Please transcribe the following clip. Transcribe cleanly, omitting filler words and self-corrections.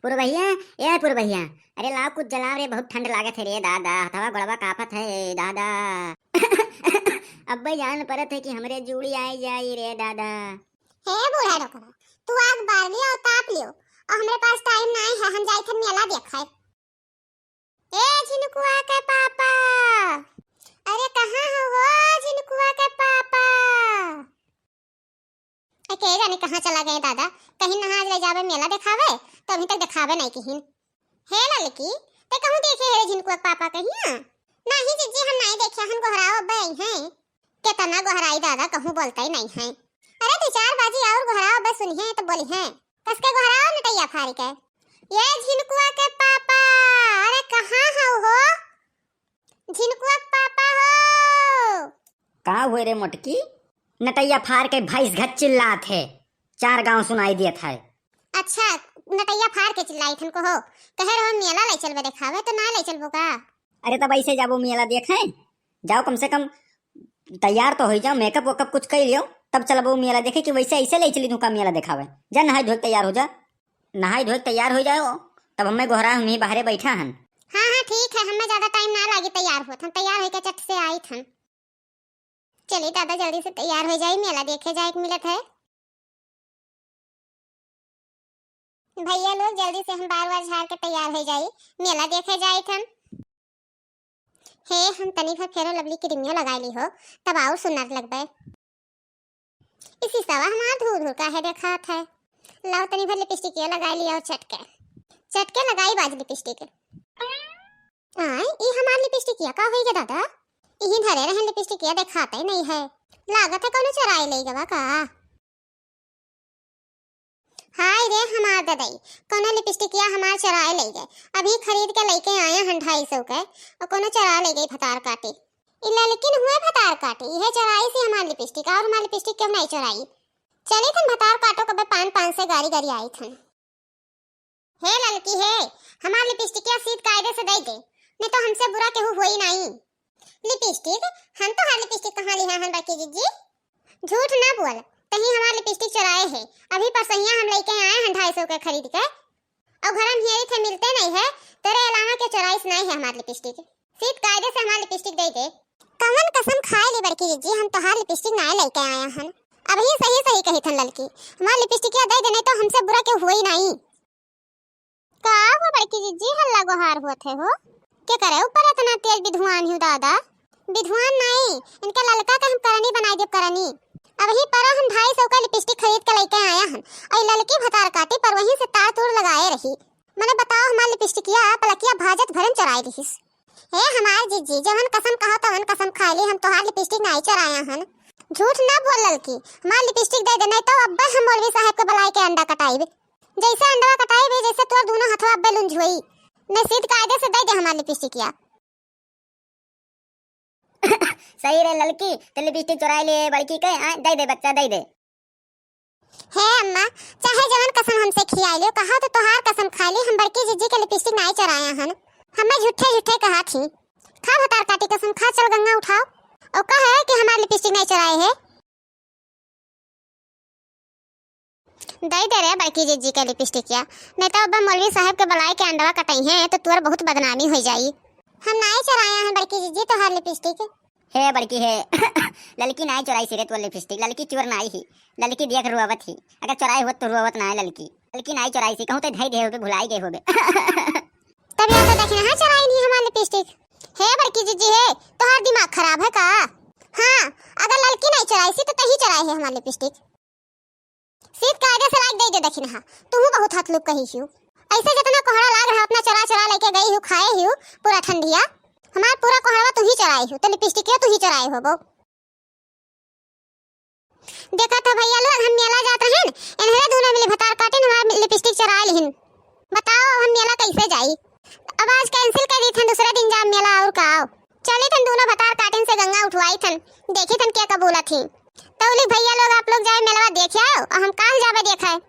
पुरु भैया, ए पुरु भैया, अरे लाओ कुछ जलाओ रे, बहुत ठंड लागत है रे दादा, हथवा गड़वा कापत है दादा। अब्बे जान परत है कि हमरे जूड़ी आई जाई रे दादा। हे बूढ़ा डोकरा, तू आग बार लियो और ताप लियो, और हमरे पास टाइम नहीं है, हम जाई थे मेला देखे। ए झिनकुआ के पापा, अरे कहाँ हो झिनकुआ के पापा? के जाने कहाँ चला गए दादा, कहीं नहा ले जावे मेला दिखावे, तो अभी तक दिखावे नहीं कहीं। हे लड़की, ते कहूँ देखे है झिनकुआ के पापा कहीं? नहीं जीजी, हम नहीं देखे, हम गोहराव अब्बे आई हैं। कितना गोहराई दादा, कहूँ बोलता ही नहीं है। अरे दो चार बाजी और गोहराव अब्बे सुनी है तो बोली है, कसके गोहराव नटैया फारी के। ये झिनकुआ के पापा, अरे कहाँ हो झिनकुआ के पापा हो? कहाँ हुए रे मोटकी? नटैया फार के भैंस घट चिल्लात है, 4 गांव सुनाई दिया था। अच्छा, नटैया फार के चिल्लाई थन को हो, कहे रहो मेला ले चलबे दिखावे, तो ना ले चलबो का? अरे तब ऐसे जाबो मेला देखे, जाओ कम से कम तैयार तो हो जाओ, मेकअप वेकअप कुछ कर लियो, तब चलबो मेला देखे। कि वैसे ऐसे ले चली का मेला दिखावे? जा नहाई धोए तैयार हो जा, नहाई धोए तैयार हो जाओ, तब हमें गोहरा हम ही बाहरे बैठा हन। हाँ हाँ ठीक है, हमें ज्यादा टाइम ना लगे तैयार हो, हम तैयार होके चट से आई थन। चलिए दादा जल्दी से तैयार हो जाए, मेला देखे जाए मिलत है। भैया लोग जल्दी से हम बार बार झाड़ के तैयार हो जाए, मेला देखे जाए थन। हे हम तनी भर फेरो लवली की रिमियो लगा ली हो, तब आओ सुनर लगबे। इसी सवा हमारा धूर धूर का है देखा था। लाओ तनी भर लिपस्टिक लगा लिया और चटके लगाई बाज लिपस्टिक। आय ई हमार लिपस्टिक का होई गे दादा? यही धरे रहे लिपस्टिक दिखाते ही नहीं है, लागत है कौन चराई ले गवा का। हाय रे हमार ददाई, कौन लिपस्टिक हमार चराए ले गए, अभी खरीद के लेके आए हैं 250 के, और कौन चरा ले गई फतार काटे। इला लेकिन हुए फतार काटे, यह चराई से हमार लिपस्टिक, और हमार लिपस्टिक क्यों नहीं चराई? चली थन फतार काटो कबे 5 से गाड़ी गाड़ी आई थन। हे लड़की हे, हमार लिपस्टिक सीध कायदे से दे दे, नहीं तो हमसे बुरा केहू होई नहीं। लिपस्टिक हम तो हर लिपस्टिक कहाँ लिया हन बाकी जीजी? झूठ ना बोल, कहीं हमार लिपस्टिक चुराए है, अभी परसैया हम लेके आए हैं 250 के खरीद के, और घर हम हियरी थे मिलते नहीं है, तेरे अलावा के चुराइस नहीं है हमार लिपस्टिक। सीध कायदे से हमार लिपस्टिक दे दे। कवन कसम खाए ली बड़की जीजी, हम तो हर लिपस्टिक ना लेके आए हैं। अभी सही सही कही थन लड़की, हमार लिपस्टिक दे दे, नहीं तो हमसे बुरा के हुई नहीं। का हो बड़की जीजी, हल्ला गोहार होते हो? क्या करे ऊपर इतना तेज विधवान हूँ दादा? विधवान नहीं, इनका ललका का हम करनी बनाई दे करनी। अभी पर हम 250 का लिपस्टिक खरीद के लेके आया हन, और ललकी भतार काटी पर वहीं से तार तूर लगाए रही। मैंने बताओ हमार लिपस्टिकिया पलकिया भाजत भरन चराई रहीस। हे हमार जीजी, जवन कसम कहो तवन कसम खाई ली, हम तोहार लिपस्टिक नहीं चराया हन। झूठ ना बोल ललकी, हमार लिपस्टिक दे दे, नहीं तो अब्बे हम मौलवी साहब के बुलाए के अंडा कटाई। जैसे अंडा कटाई जैसे तोर दोनों हथवा अब्बे लुंज हुई। नहीं सीध कायदे से दे दे हमार लिपस्टिकिया। सही रे लड़की, तो लिपस्टिक चुराई ले बड़की के, दे दे बच्चा दे दे। हे अम्मा, चाहे जवन कसम हमसे खियाई लियो, कहा तो तोहार कसम खा ली, हम बड़की जीजी के लिपस्टिक नहीं चराया हन। हमें झूठे झूठे कहा थी। खा भतार काटी कसम खा, चल गंगा उठाओ, और कहा है कि हमार लिपस्टिक नहीं चराए है। दे दे रे बड़की जीजी के लिपस्टिक, नहीं तो अब मौलवी साहब के बुलाए के अंडवा कटाई है, तो तुअर बहुत बदनामी हो जाई। हम नहीं चराया है बड़की जीजी तोहार लिपस्टिक। हे बड़की है, लड़की नहीं चुराई सिरे तो लिपस्टिक, लड़की चोर नहीं ही, लड़की देख रुआवत ही, अगर चुराई हो तो रुआवत ना है लड़की नहीं चुराई सी, कहूँ तो धई दे होगे, भुलाई गए होगे। तभी तो देखना है चराई नहीं हमार लिपस्टिक। हे बड़की जीजी है, तोहार दिमाग खराब है का? हाँ, अगर लड़की नहीं चुराई सी तो तही चुराई है हमार लिपस्टिक। सीध कायदे से लाइक दे दे देखना, तू बहुत हथलुक कही हूँ। ऐसे जितना कोहरा लाग रहा अपना चरा चरा लेके गई हूँ, खाए हूँ पूरा ठंडिया, हमार पूरा कोहरा तू ही चराई हूँ, तो लिपस्टिक तू ही चराई हो। वो देखा था भैया लोग, हम मेला जाते हैं, इन्हें दोनों मिले भतार काटे हमार लिपस्टिक चरा लिहिन। बताओ हम मेला कैसे जाई? अब आज कैंसिल कर दी थन, दूसरे दिन जा मेला और का आओ। चली थन दोनों भतार काटिन से गंगा उठवाई थन, देखी थन क्या कबूला थी। तो भैया लोग आप लोग जाए मेला देखे आओ, और हम कहाँ जावे देखा है।